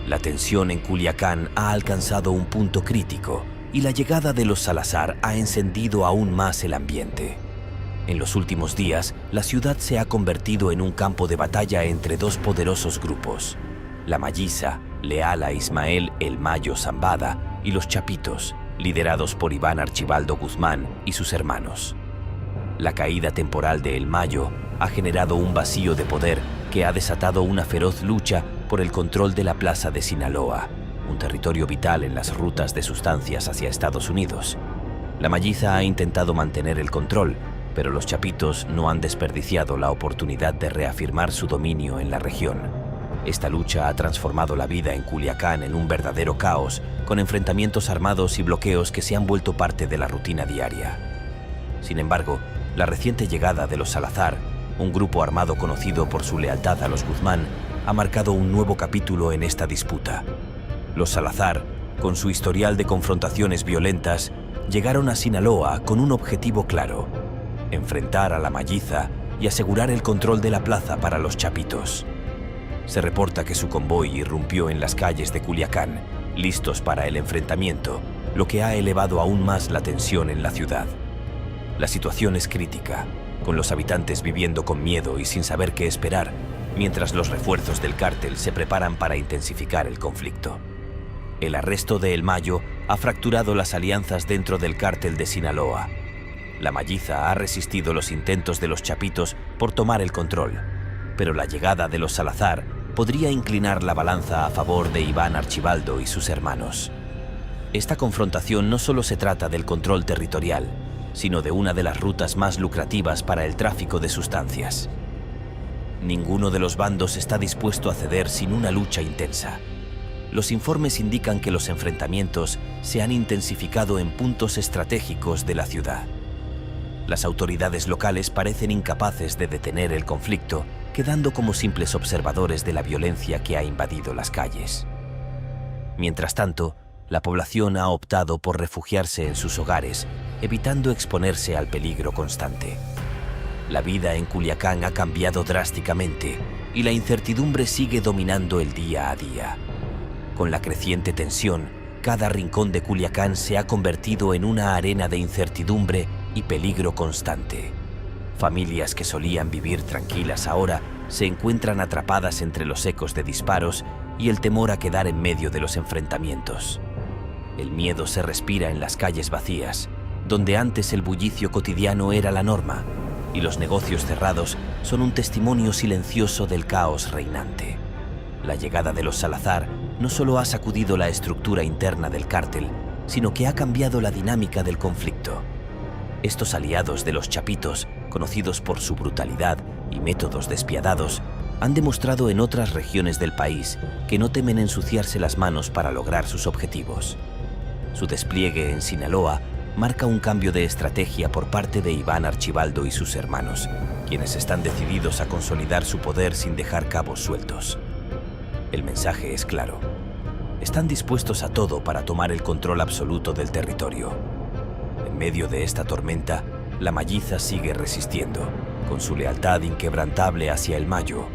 La tensión en Culiacán ha alcanzado un punto crítico y la llegada de los Salazar ha encendido aún más el ambiente. En los últimos días, la ciudad se ha convertido en un campo de batalla entre dos poderosos grupos: la Malliza, leal a Ismael El Mayo Zambada, y los Chapitos, liderados por Iván Archibaldo Guzmán y sus hermanos. La caída temporal de El Mayo ha generado un vacío de poder que ha desatado una feroz lucha por el control de la plaza de Sinaloa, un territorio vital en las rutas de sustancias hacia Estados Unidos. La Malliza ha intentado mantener el control, pero los Chapitos no han desperdiciado la oportunidad de reafirmar su dominio en la región. Esta lucha ha transformado la vida en Culiacán en un verdadero caos, con enfrentamientos armados y bloqueos que se han vuelto parte de la rutina diaria. Sin embargo, la reciente llegada de los Salazar, un grupo armado conocido por su lealtad a los Guzmán, ha marcado un nuevo capítulo en esta disputa. Los Salazar, con su historial de confrontaciones violentas, llegaron a Sinaloa con un objetivo claro: enfrentar a la Malliza y asegurar el control de la plaza para los Chapitos. Se reporta que su convoy irrumpió en las calles de Culiacán, listos para el enfrentamiento, lo que ha elevado aún más la tensión en la ciudad. La situación es crítica, con los habitantes viviendo con miedo y sin saber qué esperar, mientras los refuerzos del cártel se preparan para intensificar el conflicto. El arresto de El Mayo ha fracturado las alianzas dentro del cártel de Sinaloa. La Malliza ha resistido los intentos de los Chapitos por tomar el control, pero la llegada de los Salazar podría inclinar la balanza a favor de Iván Archibaldo y sus hermanos. Esta confrontación no solo se trata del control territorial, sino de una de las rutas más lucrativas para el tráfico de sustancias. Ninguno de los bandos está dispuesto a ceder sin una lucha intensa. Los informes indican que los enfrentamientos se han intensificado en puntos estratégicos de la ciudad. Las autoridades locales parecen incapaces de detener el conflicto, quedando como simples observadores de la violencia que ha invadido las calles. Mientras tanto, la población ha optado por refugiarse en sus hogares, evitando exponerse al peligro constante. La vida en Culiacán ha cambiado drásticamente y la incertidumbre sigue dominando el día a día. Con la creciente tensión, cada rincón de Culiacán se ha convertido en una arena de incertidumbre y peligro constante. Familias que solían vivir tranquilas ahora se encuentran atrapadas entre los ecos de disparos y el temor a quedar en medio de los enfrentamientos. El miedo se respira en las calles vacías, donde antes el bullicio cotidiano era la norma, y los negocios cerrados son un testimonio silencioso del caos reinante. La llegada de los Salazar no solo ha sacudido la estructura interna del cártel, sino que ha cambiado la dinámica del conflicto. Estos aliados de los Chapitos, conocidos por su brutalidad y métodos despiadados, han demostrado en otras regiones del país que no temen ensuciarse las manos para lograr sus objetivos. Su despliegue en Sinaloa marca un cambio de estrategia por parte de Iván Archibaldo y sus hermanos, quienes están decididos a consolidar su poder sin dejar cabos sueltos. El mensaje es claro: están dispuestos a todo para tomar el control absoluto del territorio. En medio de esta tormenta, la Malliza sigue resistiendo, con su lealtad inquebrantable hacia El Mayo.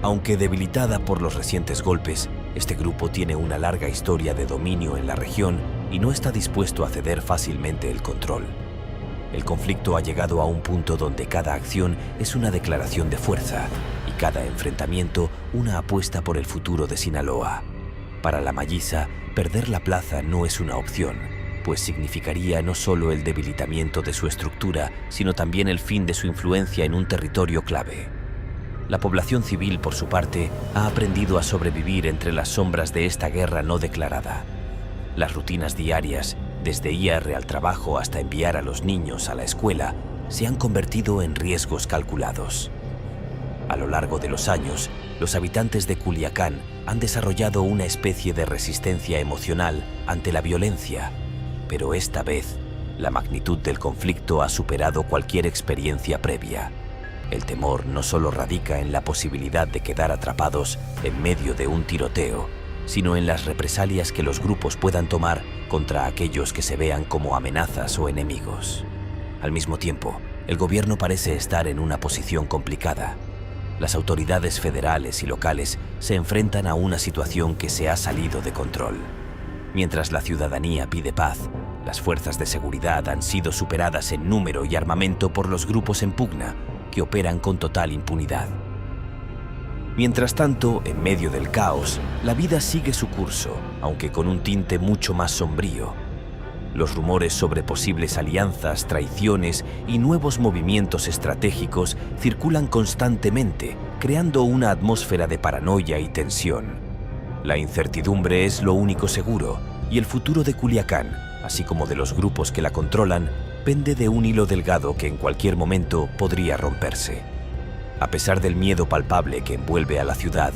Aunque debilitada por los recientes golpes, este grupo tiene una larga historia de dominio en la región y no está dispuesto a ceder fácilmente el control. El conflicto ha llegado a un punto donde cada acción es una declaración de fuerza y cada enfrentamiento una apuesta por el futuro de Sinaloa. Para la Malliza, perder la plaza no es una opción, pues significaría no solo el debilitamiento de su estructura, sino también el fin de su influencia en un territorio clave. La población civil, por su parte, ha aprendido a sobrevivir entre las sombras de esta guerra no declarada. Las rutinas diarias, desde ir al trabajo hasta enviar a los niños a la escuela, se han convertido en riesgos calculados. A lo largo de los años, los habitantes de Culiacán han desarrollado una especie de resistencia emocional ante la violencia, pero esta vez, la magnitud del conflicto ha superado cualquier experiencia previa. El temor no solo radica en la posibilidad de quedar atrapados en medio de un tiroteo, sino en las represalias que los grupos puedan tomar contra aquellos que se vean como amenazas o enemigos. Al mismo tiempo, el gobierno parece estar en una posición complicada. Las autoridades federales y locales se enfrentan a una situación que se ha salido de control. Mientras la ciudadanía pide paz, las fuerzas de seguridad han sido superadas en número y armamento por los grupos en pugna, que operan con total impunidad. Mientras tanto, en medio del caos, la vida sigue su curso, aunque con un tinte mucho más sombrío. Los rumores sobre posibles alianzas, traiciones y nuevos movimientos estratégicos circulan constantemente, creando una atmósfera de paranoia y tensión. La incertidumbre es lo único seguro, y el futuro de Culiacán, así como de los grupos que la controlan, pende de un hilo delgado que en cualquier momento podría romperse. A pesar del miedo palpable que envuelve a la ciudad,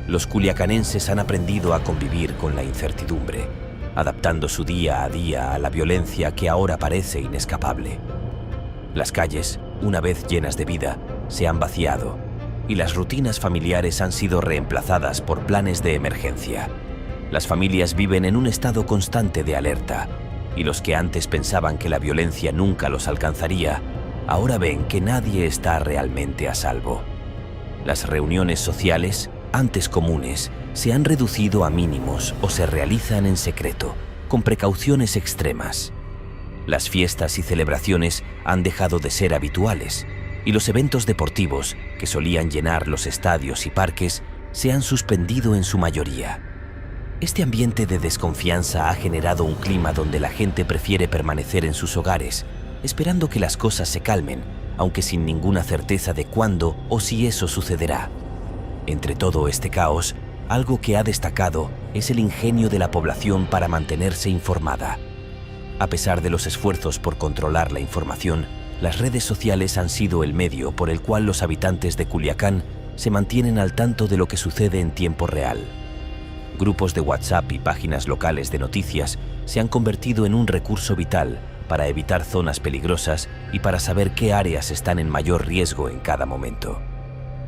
los culiacanenses han aprendido a convivir con la incertidumbre, adaptando su día a día a la violencia que ahora parece inescapable. Las calles, una vez llenas de vida, se han vaciado y las rutinas familiares han sido reemplazadas por planes de emergencia. Las familias viven en un estado constante de alerta y los que antes pensaban que la violencia nunca los alcanzaría, ahora ven que nadie está realmente a salvo. Las reuniones sociales, antes comunes, se han reducido a mínimos o se realizan en secreto, con precauciones extremas. Las fiestas y celebraciones han dejado de ser habituales y los eventos deportivos, que solían llenar los estadios y parques, se han suspendido en su mayoría. Este ambiente de desconfianza ha generado un clima donde la gente prefiere permanecer en sus hogares, esperando que las cosas se calmen, aunque sin ninguna certeza de cuándo o si eso sucederá. Entre todo este caos, algo que ha destacado es el ingenio de la población para mantenerse informada. A pesar de los esfuerzos por controlar la información, las redes sociales han sido el medio por el cual los habitantes de Culiacán se mantienen al tanto de lo que sucede en tiempo real. Grupos de WhatsApp y páginas locales de noticias se han convertido en un recurso vital para evitar zonas peligrosas y para saber qué áreas están en mayor riesgo en cada momento.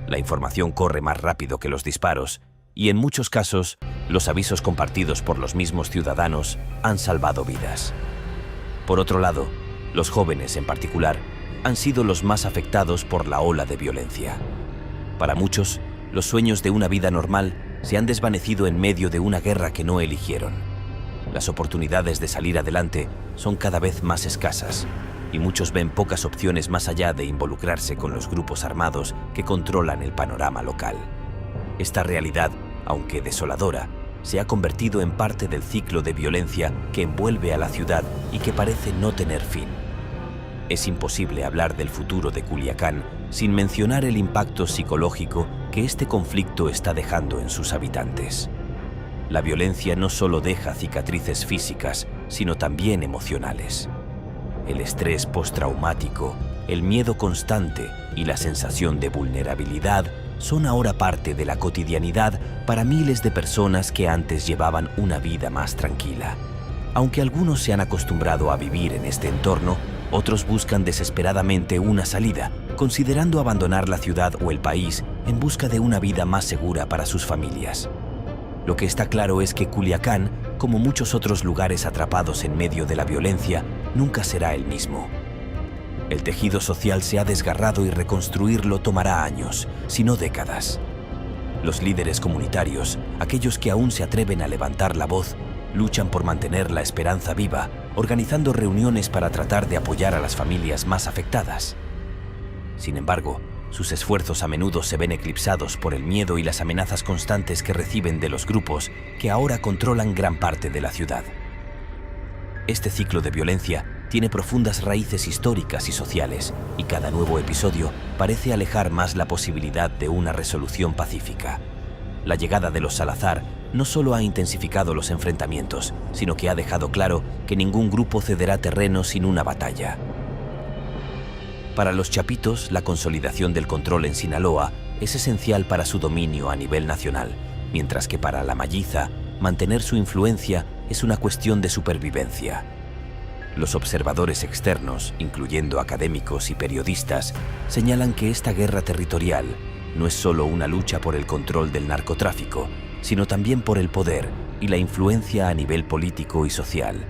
La información corre más rápido que los disparos y en muchos casos los avisos compartidos por los mismos ciudadanos han salvado vidas. Por otro lado, los jóvenes en particular han sido los más afectados por la ola de violencia. Para muchos, los sueños de una vida normal se han desvanecido en medio de una guerra que no eligieron. Las oportunidades de salir adelante son cada vez más escasas y muchos ven pocas opciones más allá de involucrarse con los grupos armados que controlan el panorama local. Esta realidad, aunque desoladora, se ha convertido en parte del ciclo de violencia que envuelve a la ciudad y que parece no tener fin. Es imposible hablar del futuro de Culiacán sin mencionar el impacto psicológico que este conflicto está dejando en sus habitantes. La violencia no solo deja cicatrices físicas, sino también emocionales. El estrés postraumático, el miedo constante y la sensación de vulnerabilidad son ahora parte de la cotidianidad para miles de personas que antes llevaban una vida más tranquila. Aunque algunos se han acostumbrado a vivir en este entorno, otros buscan desesperadamente una salida, considerando abandonar la ciudad o el país en busca de una vida más segura para sus familias. Lo que está claro es que Culiacán, como muchos otros lugares atrapados en medio de la violencia, nunca será el mismo. El tejido social se ha desgarrado y reconstruirlo tomará años, si no décadas. Los líderes comunitarios, aquellos que aún se atreven a levantar la voz, luchan por mantener la esperanza viva, organizando reuniones para tratar de apoyar a las familias más afectadas. Sin embargo, sus esfuerzos a menudo se ven eclipsados por el miedo y las amenazas constantes que reciben de los grupos que ahora controlan gran parte de la ciudad. Este ciclo de violencia tiene profundas raíces históricas y sociales, y cada nuevo episodio parece alejar más la posibilidad de una resolución pacífica. La llegada de los Salazar no solo ha intensificado los enfrentamientos, sino que ha dejado claro que ningún grupo cederá terreno sin una batalla. Para los chapitos, la consolidación del control en Sinaloa es esencial para su dominio a nivel nacional, mientras que para la Malliza, mantener su influencia es una cuestión de supervivencia. Los observadores externos, incluyendo académicos y periodistas, señalan que esta guerra territorial no es solo una lucha por el control del narcotráfico, sino también por el poder y la influencia a nivel político y social.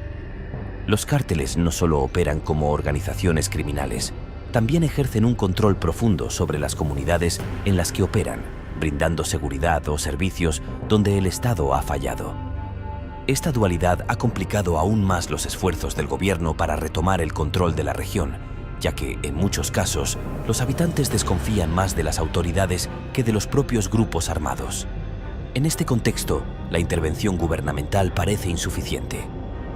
Los cárteles no solo operan como organizaciones criminales, también ejercen un control profundo sobre las comunidades en las que operan, brindando seguridad o servicios donde el Estado ha fallado. Esta dualidad ha complicado aún más los esfuerzos del gobierno para retomar el control de la región, ya que, en muchos casos, los habitantes desconfían más de las autoridades que de los propios grupos armados. En este contexto, la intervención gubernamental parece insuficiente.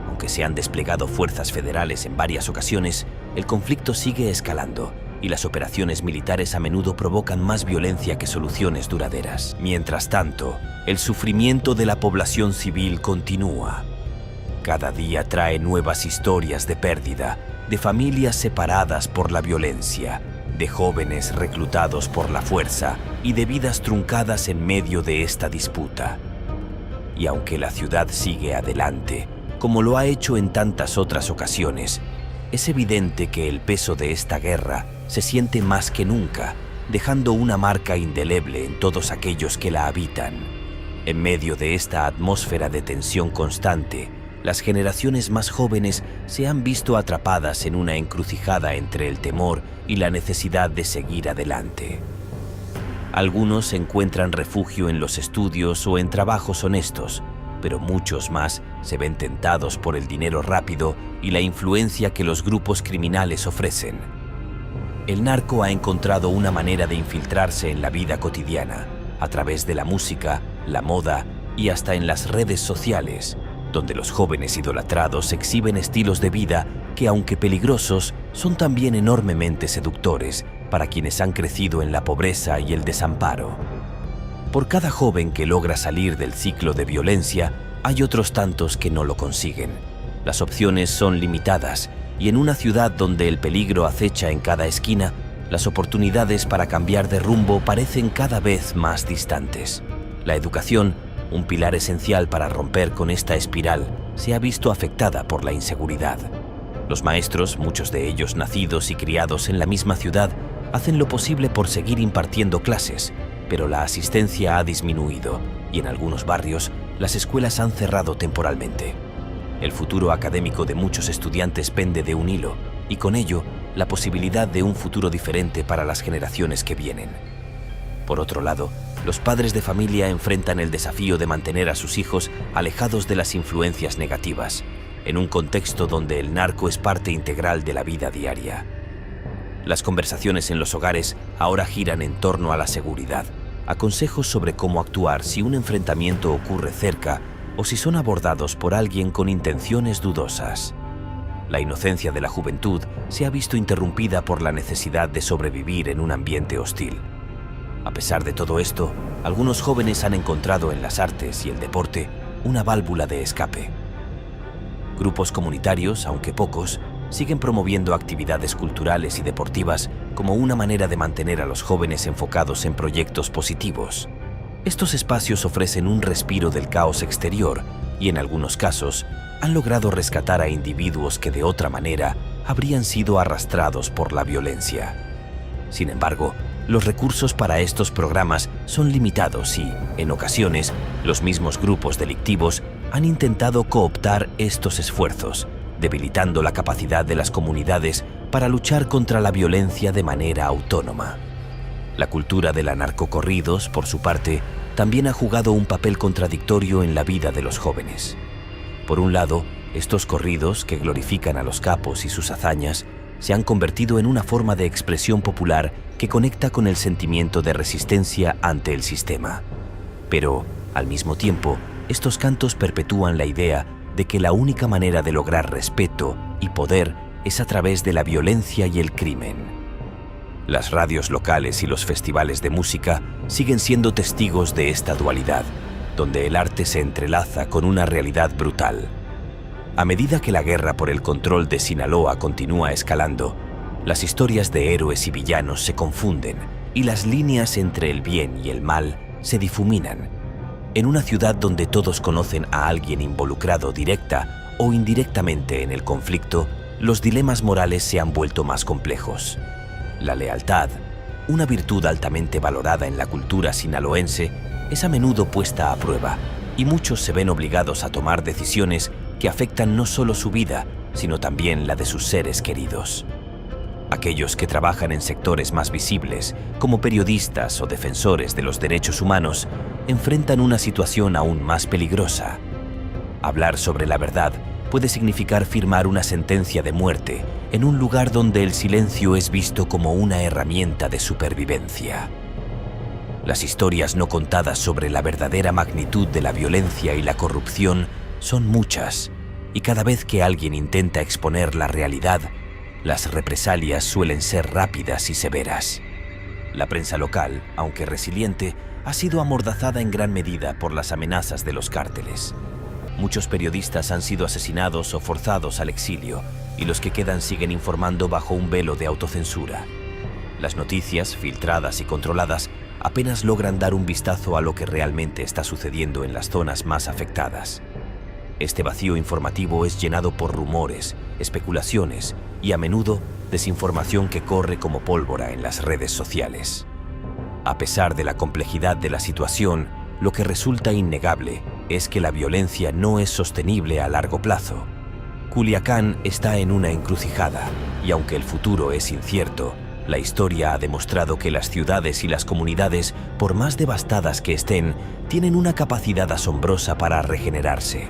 Aunque se han desplegado fuerzas federales en varias ocasiones, el conflicto sigue escalando y las operaciones militares a menudo provocan más violencia que soluciones duraderas. Mientras tanto, el sufrimiento de la población civil continúa. Cada día trae nuevas historias de pérdida, de familias separadas por la violencia, de jóvenes reclutados por la fuerza y de vidas truncadas en medio de esta disputa. Y aunque la ciudad sigue adelante, como lo ha hecho en tantas otras ocasiones, es evidente que el peso de esta guerra se siente más que nunca, dejando una marca indeleble en todos aquellos que la habitan. En medio de esta atmósfera de tensión constante, las generaciones más jóvenes se han visto atrapadas en una encrucijada entre el temor y la necesidad de seguir adelante. Algunos encuentran refugio en los estudios o en trabajos honestos, pero muchos más se ven tentados por el dinero rápido y la influencia que los grupos criminales ofrecen. El narco ha encontrado una manera de infiltrarse en la vida cotidiana, a través de la música, la moda y hasta en las redes sociales, donde los jóvenes idolatrados exhiben estilos de vida que, aunque peligrosos, son también enormemente seductores para quienes han crecido en la pobreza y el desamparo. Por cada joven que logra salir del ciclo de violencia, hay otros tantos que no lo consiguen. Las opciones son limitadas y en una ciudad donde el peligro acecha en cada esquina, las oportunidades para cambiar de rumbo parecen cada vez más distantes. La educación, un pilar esencial para romper con esta espiral, se ha visto afectada por la inseguridad. Los maestros, muchos de ellos nacidos y criados en la misma ciudad, hacen lo posible por seguir impartiendo clases, pero la asistencia ha disminuido y en algunos barrios las escuelas han cerrado temporalmente. El futuro académico de muchos estudiantes pende de un hilo y con ello la posibilidad de un futuro diferente para las generaciones que vienen. Por otro lado, los padres de familia enfrentan el desafío de mantener a sus hijos alejados de las influencias negativas, en un contexto donde el narco es parte integral de la vida diaria. Las conversaciones en los hogares ahora giran en torno a la seguridad, a consejos sobre cómo actuar si un enfrentamiento ocurre cerca o si son abordados por alguien con intenciones dudosas. La inocencia de la juventud se ha visto interrumpida por la necesidad de sobrevivir en un ambiente hostil. A pesar de todo esto, algunos jóvenes han encontrado en las artes y el deporte una válvula de escape. Grupos comunitarios, aunque pocos, siguen promoviendo actividades culturales y deportivas como una manera de mantener a los jóvenes enfocados en proyectos positivos. Estos espacios ofrecen un respiro del caos exterior y, en algunos casos, han logrado rescatar a individuos que de otra manera habrían sido arrastrados por la violencia. Sin embargo, los recursos para estos programas son limitados y, en ocasiones, los mismos grupos delictivos han intentado cooptar estos esfuerzos, debilitando la capacidad de las comunidades para luchar contra la violencia de manera autónoma. La cultura de la narcocorridos, por su parte, también ha jugado un papel contradictorio en la vida de los jóvenes. Por un lado, estos corridos, que glorifican a los capos y sus hazañas, se han convertido en una forma de expresión popular que conecta con el sentimiento de resistencia ante el sistema. Pero, al mismo tiempo, estos cantos perpetúan la idea de que la única manera de lograr respeto y poder es a través de la violencia y el crimen. Las radios locales y los festivales de música siguen siendo testigos de esta dualidad, donde el arte se entrelaza con una realidad brutal. A medida que la guerra por el control de Sinaloa continúa escalando, las historias de héroes y villanos se confunden y las líneas entre el bien y el mal se difuminan. En una ciudad donde todos conocen a alguien involucrado directa o indirectamente en el conflicto, los dilemas morales se han vuelto más complejos. La lealtad, una virtud altamente valorada en la cultura sinaloense, es a menudo puesta a prueba y muchos se ven obligados a tomar decisiones que afectan no solo su vida, sino también la de sus seres queridos. Aquellos que trabajan en sectores más visibles, como periodistas o defensores de los derechos humanos, enfrentan una situación aún más peligrosa. Hablar sobre la verdad puede significar firmar una sentencia de muerte en un lugar donde el silencio es visto como una herramienta de supervivencia. Las historias no contadas sobre la verdadera magnitud de la violencia y la corrupción son muchas, y cada vez que alguien intenta exponer la realidad, las represalias suelen ser rápidas y severas. La prensa local, aunque resiliente, ha sido amordazada en gran medida por las amenazas de los cárteles. Muchos periodistas han sido asesinados o forzados al exilio, y los que quedan siguen informando bajo un velo de autocensura. Las noticias, filtradas y controladas, apenas logran dar un vistazo a lo que realmente está sucediendo en las zonas más afectadas. Este vacío informativo es llenado por rumores, especulaciones y a menudo desinformación que corre como pólvora en las redes sociales. A pesar de la complejidad de la situación, lo que resulta innegable es que la violencia no es sostenible a largo plazo. Culiacán está en una encrucijada y aunque el futuro es incierto, la historia ha demostrado que las ciudades y las comunidades, por más devastadas que estén, tienen una capacidad asombrosa para regenerarse.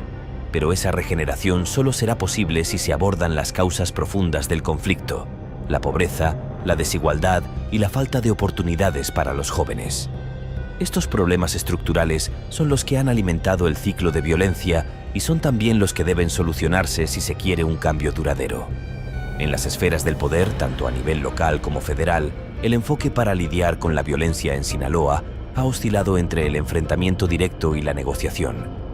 Pero esa regeneración solo será posible si se abordan las causas profundas del conflicto: la pobreza, la desigualdad y la falta de oportunidades para los jóvenes. Estos problemas estructurales son los que han alimentado el ciclo de violencia y son también los que deben solucionarse si se quiere un cambio duradero. En las esferas del poder, tanto a nivel local como federal, el enfoque para lidiar con la violencia en Sinaloa ha oscilado entre el enfrentamiento directo y la negociación.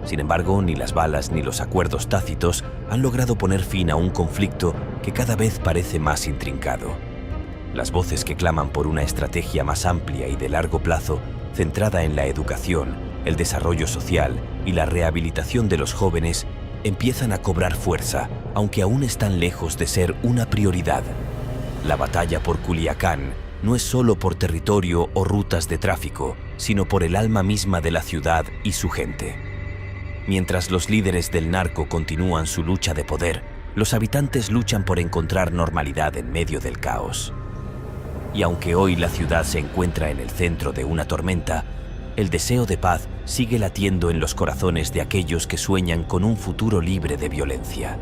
Sin embargo, ni las balas ni los acuerdos tácitos han logrado poner fin a un conflicto que cada vez parece más intrincado. Las voces que claman por una estrategia más amplia y de largo plazo, centrada en la educación, el desarrollo social y la rehabilitación de los jóvenes, empiezan a cobrar fuerza, aunque aún están lejos de ser una prioridad. La batalla por Culiacán no es solo por territorio o rutas de tráfico, sino por el alma misma de la ciudad y su gente. Mientras los líderes del narco continúan su lucha de poder, los habitantes luchan por encontrar normalidad en medio del caos. Y aunque hoy la ciudad se encuentra en el centro de una tormenta, el deseo de paz sigue latiendo en los corazones de aquellos que sueñan con un futuro libre de violencia.